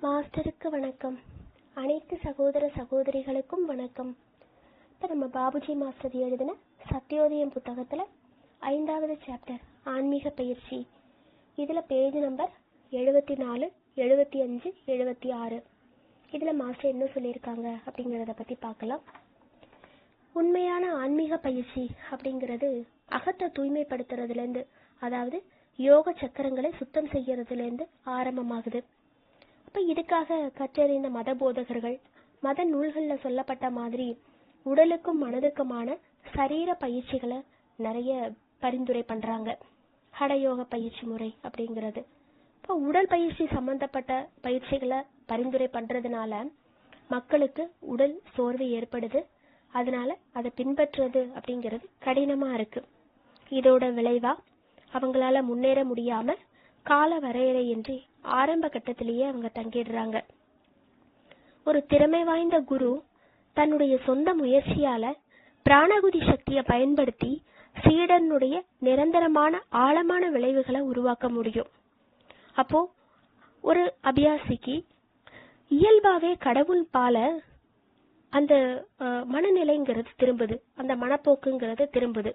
மாஸ்டருக்கு வணக்கம். அனைத்து சகோதர சகோதரிகளுக்கும் வணக்கம். இப்போ நம்ம பாபுஜி மாஸ்டர் எழுதின சத்தியோதயம் புத்தகத்தில் 5வது சாப்டர் ஆன்மீக பயிற்சி. இதில் பேஜ் நம்பர் 74, 75, 76. இதில் மாஸ்டர் என்ன சொல்லியிருக்காங்க அப்படிங்கிறத பற்றி பார்க்கலாம். உண்மையான ஆன்மீக பயிற்சி அப்படிங்கிறது அகத்தை தூய்மைப்படுத்துறதுலேருந்து, அதாவது யோக சக்கரங்களை சுத்தம் செய்யறதுலேருந்து ஆரம்பமாகுது. இப்போ இதுக்காக கற்றறிந்த மத போதகர்கள் மத நூல்களில் சொல்லப்பட்ட மாதிரி உடலுக்கும் மனதுக்குமான சரீர பயிற்சிகளை நிறைய பரிந்துரை பண்ணுறாங்க. ஹடயோக பயிற்சி முறை அப்படிங்கிறது. இப்போ உடல் பயிற்சி சம்பந்தப்பட்ட பயிற்சிகளை பரிந்துரை பண்ணுறதுனால மக்களுக்கு உடல் சோர்வு ஏற்படுது. அதனால அதை பின்பற்றுறது அப்படிங்கிறது கடினமாக இருக்குது. இதோட விளைவாக அவங்களால முன்னேற முடியாமல் கால வரையறையின்றி ஆரம்ப கட்டத்திலேயே அவங்க தங்கிடுறாங்க. ஒரு திறமை வாய்ந்த குரு தன்னுடைய சொந்த முயற்சியால பிராணகுதி சக்தியை பயன்படுத்தி சீடனுடைய நிரந்தரமான ஆழமான விளைவுகளை உருவாக்க முடியும். அப்போ ஒரு அபியாசிக்கு இயல்பாவே கடவுள் பால அந்த மனநிலைங்கிறது திரும்புது, அந்த மனப்போக்குங்கிறது திரும்புது.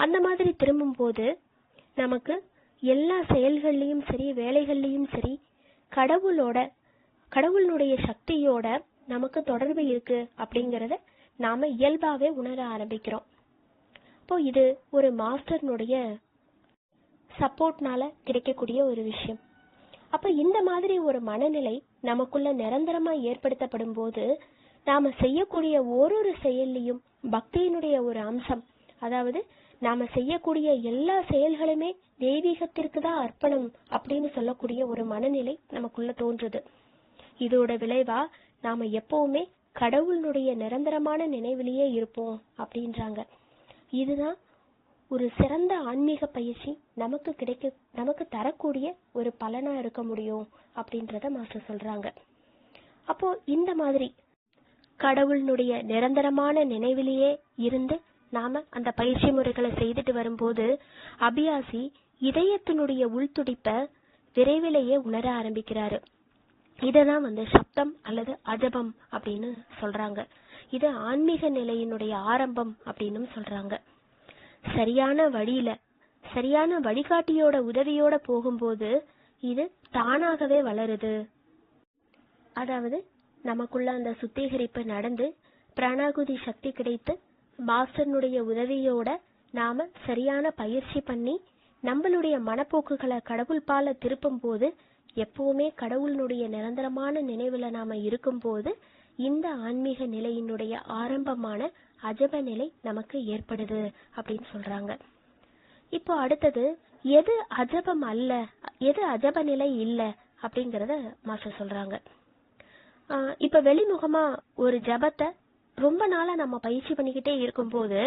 அந்த மாதிரி திரும்பும் போது நமக்கு எல்லா செயல்கள்லையும் சரி, வேலைகள்லையும் சரி, கடவுளுடைய சக்தியோட நமக்கு தொடர்பு இருக்கு அப்படிங்கிறத நாம இயல்பாவே உணர ஆரம்பிக்கிறோம். இப்போ இது ஒரு மாஸ்டர்னுடைய சப்போர்ட்னால கிடைக்கக்கூடிய ஒரு விஷயம். அப்ப இந்த மாதிரி ஒரு மனநிலை நமக்குள்ள நிரந்தரமா ஏற்படுத்தப்படும் போது நாம செய்யக்கூடிய ஒரு செயல்லையும் பக்தியினுடைய ஒரு அம்சம், அதாவது நாம செய்யக்கூடிய எல்லா செயல்களுமே தெய்வீகத்திற்கு தான் அர்ப்பணம் அப்படின்னு சொல்லக்கூடிய ஒரு மனநிலை நமக்குள்ள தோன்றுது. இதோட விளைவா நாம எப்பவுமே கடவுளுடைய நிரந்தரமான நினைவிலேயே இருப்போம் அப்படின்றாங்க. இதுதான் ஒரு சிறந்த ஆன்மீக பயிற்சி நமக்கு தரக்கூடிய ஒரு பலனா இருக்க முடியும் அப்படின்றத மாஸ்டர் சொல்றாங்க. அப்போ இந்த மாதிரி கடவுளுடைய நிரந்தரமான நினைவிலேயே இருந்து நாம அந்த பயிற்சி முறைகளை செய்துட்டு வரும்போது அபியாசி இதயத்தினுடைய உள்துடிப்ப விரைவிலேயே உணர ஆரம்பிக்கிறாரு. இததான் சப்தம் அல்லது அஜபம் அப்படின்னு சொல்றாங்க. இது ஆன்மீக நிலையினுடைய ஆரம்பம் அப்படின்னு சொல்றாங்க. சரியான வழியில, சரியான வழிகாட்டியோட உதவியோட போகும்போது இது தானாகவே வளருது. அதாவது நமக்குள்ள அந்த சுத்திகரிப்பு நடந்து பிராணாகுதி சக்தி கிடைத்து மாஸ்டர்னுடைய உதவியோட நாம சரியான பயிற்சி பண்ணி நம்மளுடைய மனப்போக்குகளை கடவுள் பால திருப்பும் போது, எப்பவுமே கடவுளுடைய நிரந்தரமான நினைவுல நாம இருக்கும் போது இந்த ஆன்மீக நிலையினுடைய ஆரம்பமான அஜப நிலை நமக்கு ஏற்படுது அப்படின்னு சொல்றாங்க. இப்போ அடுத்தது எது அஜபம் அல்ல, எது அஜப நிலை இல்லை அப்படிங்கிறத மாஸ்டர் சொல்றாங்க. இப்ப வெளிமுகமா ஒரு ஜபத்தை ரொம்ப நாளா நம்ம பயிற்சி பண்ணிக்கிட்டே இருக்கும்போது,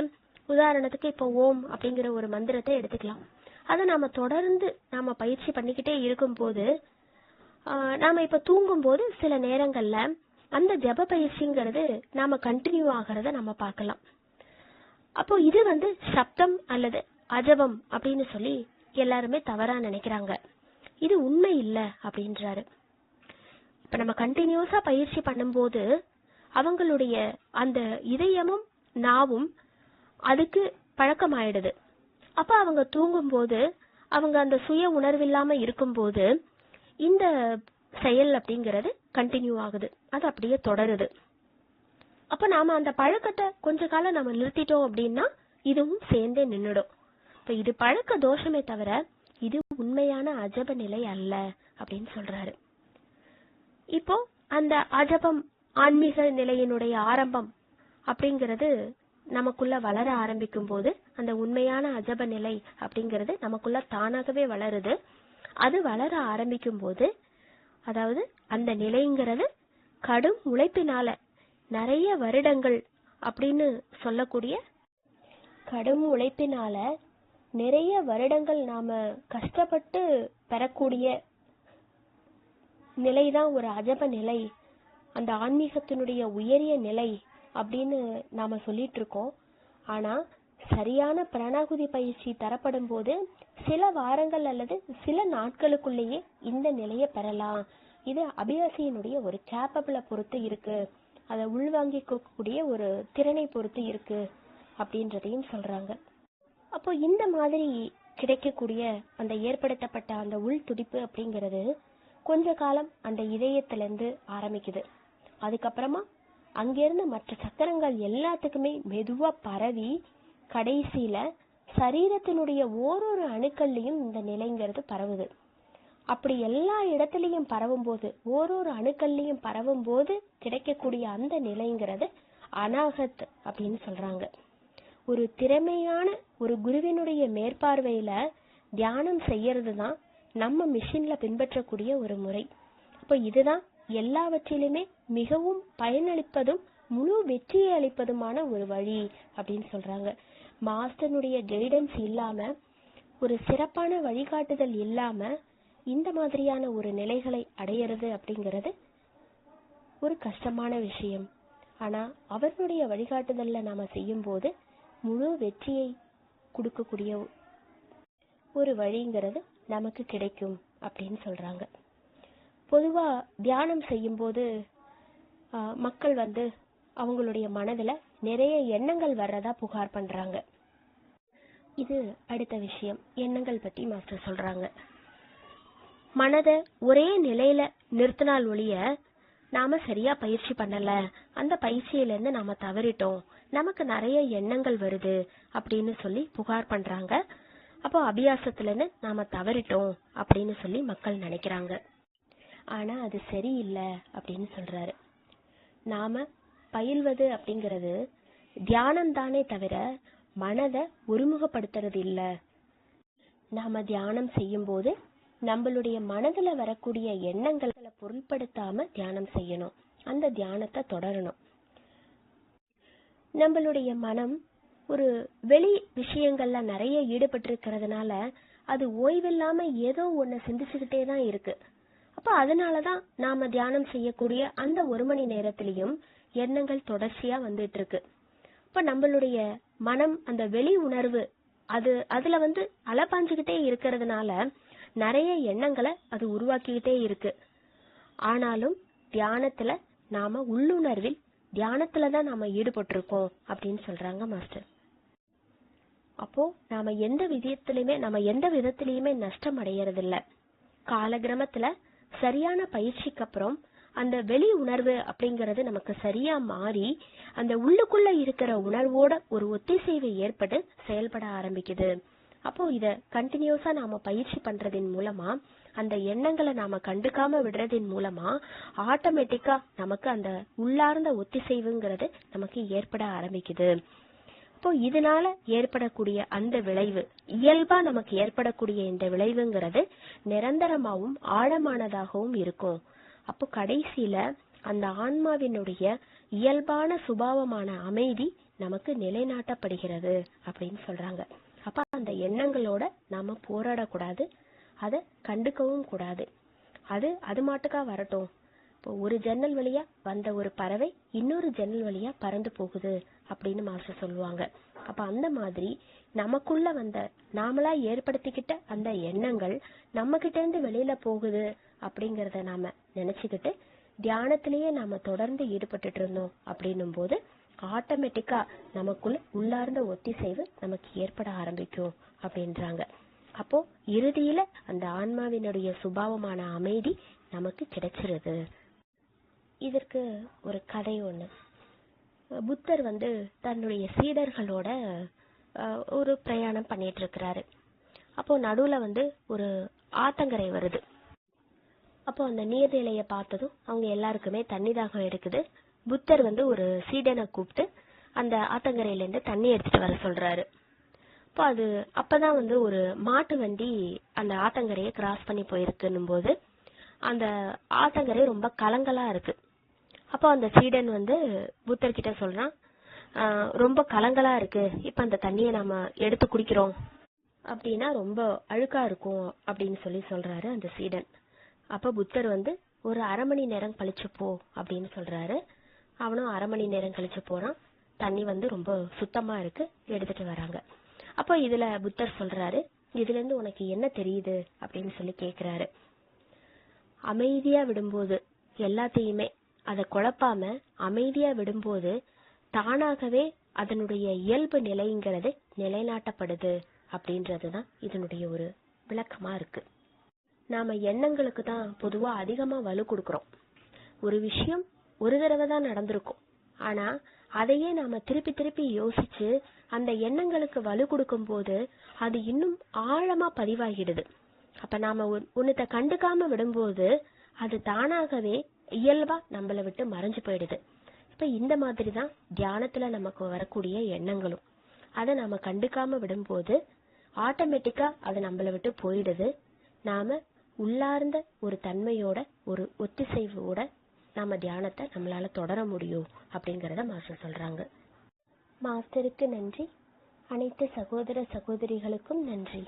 உதாரணத்துக்கு இப்போ ஓம் அப்படிங்கிற ஒரு மந்திரத்தை எடுத்துக்கலாம். அதை நாம தொடர்ந்து நாம பயிற்சி பண்ணிக்கிட்டே இருக்கும்போது நாம இப்ப தூங்கும் போது சில நேரங்கள்ல அந்த ஜப பயிற்சிங்கிறது நாம கண்டினியூ ஆகிறத நம்ம பார்க்கலாம். அப்போ இது சப்தம் அல்லது அஜபம் அப்படின்னு சொல்லி எல்லாருமே தவறா நினைக்கிறாங்க. இது உண்மை இல்லை அப்படின்றாரு. இப்ப நம்ம கண்டினியூஸா பயிற்சி பண்ணும்போது அவங்களுடைய அந்த இதயமும் நாவும் அதுக்கு பழக்கமாயிடுது. அப்ப அவங்க தூங்கும்போது அவங்க அந்த சுய உணர்வில்லாம இருக்கும்போது இந்த செயல் அப்படிங்கிறது கண்டினியூ ஆகுது, அது அப்படியே தொடருது. அப்ப நாம அந்த பழக்கத்தை கொஞ்ச காலம் நம்ம நிறுத்திட்டோம் அப்படின்னா இதுவும் சேர்ந்தே நின்னுடும். இப்ப இது பழக்க தோஷமே தவிர இது உண்மையான அஜப நிலை அல்ல அப்படின்னு சொல்றாரு. இப்போ அந்த அஜபம் ஆன்மீக நிலையினுடைய ஆரம்பம் அப்படிங்கிறது நமக்குள்ள வளர ஆரம்பிக்கும் போது அந்த உண்மையான அஜப நிலை அப்படிங்கிறது நமக்குள்ள தானாகவே வளருது. அது வளர ஆரம்பிக்கும் போது, அதாவது அந்த நிலைங்கிறது கடும் உழைப்பினால நிறைய வருடங்கள் அப்படின்னு சொல்லக்கூடிய கடும் உழைப்பினால நிறைய வருடங்கள் நாம கஷ்டப்பட்டு பெறக்கூடிய நிலைதான் ஒரு அஜப நிலை, அந்த ஆன்மீகத்தினுடைய உயரிய நிலை அப்படின்னு நாம சொல்லிட்டு இருக்கோம். ஆனா சரியான பிராணாகுதி பயிற்சி தரப்படும் போது சில வாரங்கள் அல்லது சில நாட்களுக்குள்ளேயே இந்த நிலையை பெறலாம். இது அபியாசியினுடைய ஒரு கேப்பபிள பொறுத்து இருக்கு, அதை உள்வாங்கிக்கூடிய ஒரு திறனை பொறுத்து இருக்கு அப்படின்றதையும் சொல்றாங்க. அப்போ இந்த மாதிரி கிடைக்கக்கூடிய அந்த ஏற்படுத்தப்பட்ட அந்த உள் துடிப்பு அப்படிங்கிறது கொஞ்ச காலம் அந்த இதயத்திலிருந்து ஆரம்பிக்குது. அதுக்கப்புறமா அங்கிருந்து மற்ற சக்கரங்கள் எல்லாத்துக்குமே மெதுவா பரவி கடைசியில சரீரத்தினுடைய ஓரொரு அணுக்கள்லையும் இந்த நிலைங்கிறது பரவுது. அப்படி எல்லா இடத்துலையும் பரவும் போது, ஓரொரு அணுக்கள்லையும் பரவும் போது கிடைக்கக்கூடிய அந்த நிலைங்கிறது அநாகத் அப்படின்னு சொல்றாங்க. ஒரு திறமையான ஒரு குருவினுடைய மேற்பார்வையில தியானம் செய்யறது தான் நம்ம மிஷின்ல பின்பற்றக்கூடிய ஒரு முறை. அப்போ இதுதான் எல்லாவற்றிலுமே மிகவும் பயனளிப்பதும் முழு வெற்றியை அளிப்பதுமான ஒரு வழி அப்படின்னு சொல்றாங்க. மாஸ்டருடைய கைடன்ஸ் இல்லாம, ஒரு சிறப்பான வழிகாட்டுதல் இல்லாம இந்த மாதிரியான ஒரு நிலைகளை அடையிறது அப்படிங்கிறது ஒரு கஷ்டமான விஷயம். ஆனா அவர்களுடைய வழிகாட்டுதல்ல நாம செய்யும் போது முழு வெற்றியை கொடுக்கக்கூடிய ஒரு வழிங்கிறது நமக்கு கிடைக்கும் அப்படின்னு சொல்றாங்க. பொதுவா தியானம் செய்யும் போது மக்கள் அவங்களுடைய மனதுல நிறைய எண்ணங்கள் வர்றதா புகார் பண்றாங்க. இது அடுத்த விஷயம். எண்ணங்கள் பத்தி மாஸ்டர் சொல்றாங்க. மனதை ஒரே நிலையில நிறுத்தினால் ஒழிய நாம சரியா பயிற்சி பண்ணல, அந்த பயிற்சியில இருந்து நாம தவறிட்டோம், நமக்கு நிறைய எண்ணங்கள் வருது அப்படின்னு சொல்லி புகார் பண்றாங்க. அப்போ அபியாசத்துல இருந்து நாம தவறிட்டோம் அப்படின்னு சொல்லி மக்கள் நினைக்கிறாங்க. ஆனா அது சரியில்லை அப்படின்னு சொல்றாரு. நாம பயில்வது அப்படிங்கிறது தியானம் தானே தவிர மனதை ஒருமுகப்படுத்துறது இல்ல. நாம தியானம் செய்யும் போது நம்மளுடைய மனதுல வரக்கூடிய எண்ணங்களை பொருள்படுத்தாம தியானம் செய்யணும், அந்த தியானத்தை தொடரணும். நம்மளுடைய மனம் ஒரு வெளி விஷயங்கள்ல நிறைய ஈடுபட்டு இருக்கிறதுனால அது ஓய்வில்லாம ஏதோ ஒண்ணு சிந்திச்சுக்கிட்டே தான் இருக்கு. அப்ப அதனாலதான் நாம தியானம் செய்யக்கூடிய அந்த 1 மணி நேரத்திலையும் எண்ணங்கள் தொடர்ச்சியா வந்துட்டு இருக்கு. இப்ப நம்மளுடைய மனம் அந்த வெளி உணர்வு அதுல அலப்பாஞ்சுக்கிட்டே இருக்கிறதுனால நிறைய எண்ணங்களை அது உருவாக்கிக்கிட்டே இருக்கு. ஆனாலும் தியானத்துல நாம உள்ளுணர்வில் தியானத்துலதான் நாம ஈடுபட்டு இருக்கோம் அப்படின்னு சொல்றாங்க மாஸ்டர். அப்போ நாம எந்த விதத்திலயுமே நஷ்டம் அடையறது இல்ல. காலகிரமத்துல சரியான பயிற்சிக்கு அப்புறம் அந்த வெளி உணர்வு அப்படிங்கறது நமக்கு சரியா மாறி அந்த உள்ளுக்குள்ள இருக்கிற உணர்வோட ஒரு ஒத்திசைவு ஏற்பட்டு செயல்பட ஆரம்பிக்குது. அப்போ இத கண்டினியூஸா நாம பயிற்சி பண்றதின் மூலமா, அந்த எண்ணங்களை நாம கண்டுக்காம விடுறதின் மூலமா ஆட்டோமேட்டிக்கா நமக்கு அந்த உள்ளார்ந்த ஒத்திசைவுங்கிறது நமக்கு ஏற்பட ஆரம்பிக்குது. இப்போ இதனால ஏற்படக்கூடிய அந்த விளைவு, இயல்பா நமக்கு ஏற்படக்கூடிய இந்த விளைவுங்கிறது நிரந்தரமாகவும் ஆழமானதாகவும் இருக்கும். அப்போ கடைசியில அந்த ஆன்மாவினுடைய இயல்பான சுபாவமான அமைதி நமக்கு நிலைநாட்டப்படுகிறது அப்படின்னு சொல்றாங்க. அப்ப அந்த எண்ணங்களோட நாம போராடக்கூடாது, அதை கண்டுக்கவும் கூடாது. அது மாட்டுக்கா வரட்டும். இப்போ ஒரு ஜன்னல் வழியா வந்த ஒரு பறவை இன்னொரு ஜன்னல் வழியா பறந்து போகுது அப்படின்னு மாஸ்டர் சொல்லுவாங்க. அப்ப அந்த மாதிரி நமக்குள்ள நாமளா ஏற்படுத்திக்கிட்ட அந்த எண்ணங்கள் நம்ம கிட்ட இருந்து வெளியில போகுது அப்படிங்கறத நாம நினைச்சுக்கிட்டு தியானத்திலேயே நாம தொடர்ந்து ஈடுபட்டு இருந்தோம் அப்படின்னும் போது ஆட்டோமேட்டிக்கா நமக்குள்ள உள்ளார்ந்த ஒத்திசைவு நமக்கு ஏற்பட ஆரம்பிக்கும் அப்படின்றாங்க. அப்போ இறுதியில அந்த ஆன்மாவினுடைய சுபாவமான அமைதி நமக்கு கிடைச்சிருது. இதற்கு ஒரு கதை ஒண்ணு. புத்தர் தன்னுடைய சீடர்களோட ஒரு பிரயாணம் பண்ணிட்டு இருக்கிறாரு. அப்போ நடுவுல ஒரு ஆத்தங்கரை வருது. அப்போ அந்த நீர்நிலைய பார்த்ததும் அவங்க எல்லாருக்குமே தண்ணி தாகம் எடுக்குது. புத்தர் ஒரு சீடனை கூப்பிட்டு அந்த ஆத்தங்கரையில இருந்து தண்ணி எடுத்துட்டு வர சொல்றாரு. இப்போ அப்பதான் ஒரு மாட்டு வண்டி அந்த ஆத்தங்கரையை கிராஸ் பண்ணி போயிருக்குன்னும் போது அந்த ஆத்தங்கரை ரொம்ப கலங்கலா இருக்கு. அப்போ அந்த சீடன் புத்தர் கிட்ட சொல்றான், ரொம்ப கலங்கலா இருக்கு, இப்ப அந்த தண்ணியை நாம எடுத்து குடிக்கிறோம் அப்படின்னா ரொம்ப அழுக்கா இருக்கும் அப்படின்னு சொல்றாரு அந்த சீடன். அப்ப புத்தர் ஒரு அரை மணி நேரம் கழிச்சு போ அப்படின்னு சொல்றாரு. அவனும் அரை மணி நேரம் கழிச்சு போறான். தண்ணி ரொம்ப சுத்தமா இருக்கு, எடுத்துட்டு வராங்க. அப்போ இதுல புத்தர் சொல்றாரு, இதுல இருந்து உனக்கு என்ன தெரியுது அப்படின்னு சொல்லி கேக்குறாரு. அமைதியா விடும்போது, எல்லாத்தையுமே அதை குழப்பாம அமைதியா விடும்போது தானாகவே அதனுடைய இயல்பு நிலைங்கிறது நிலைநாட்டப்படுது அப்படின்றதுதான் இதனுடைய ஒரு விளக்கமா இருக்கு. நாம எண்ணங்களுக்கு தான் பொதுவா அதிகமா வலு கொடுக்கறோம். ஒரு விஷயம் ஒரு தடவை தான் நடந்திருக்கும், ஆனா அதையே நாம திருப்பி திருப்பி யோசிச்சு அந்த எண்ணங்களுக்கு வலு கொடுக்கும் போது அது இன்னும் ஆழமா பதிவாகிடுது. அப்ப நாம ஒன்னத்தை கண்டுக்காம விடும்போது அது தானாகவே இயல்பா நம்மளை விட்டு மறைஞ்சு போயிடுது. இப்ப இந்த மாதிரிதான் தியானத்துல நமக்கு வரக்கூடிய எண்ணங்களும், அதை நாம கண்டுக்காம விடும்போது ஆட்டோமேட்டிக்கா அது நம்மளை விட்டு போயிடுது. நாம உள்ளார்ந்த ஒரு தன்மையோட ஒரு ஒத்திசைவோட நாம தியானத்தை நம்மளால தொடர முடியும் அப்படிங்கறத மாஸ்டர் சொல்றாங்க. மாஸ்டருக்கு நன்றி. அனைத்து சகோதர சகோதரிகளுக்கும் நன்றி.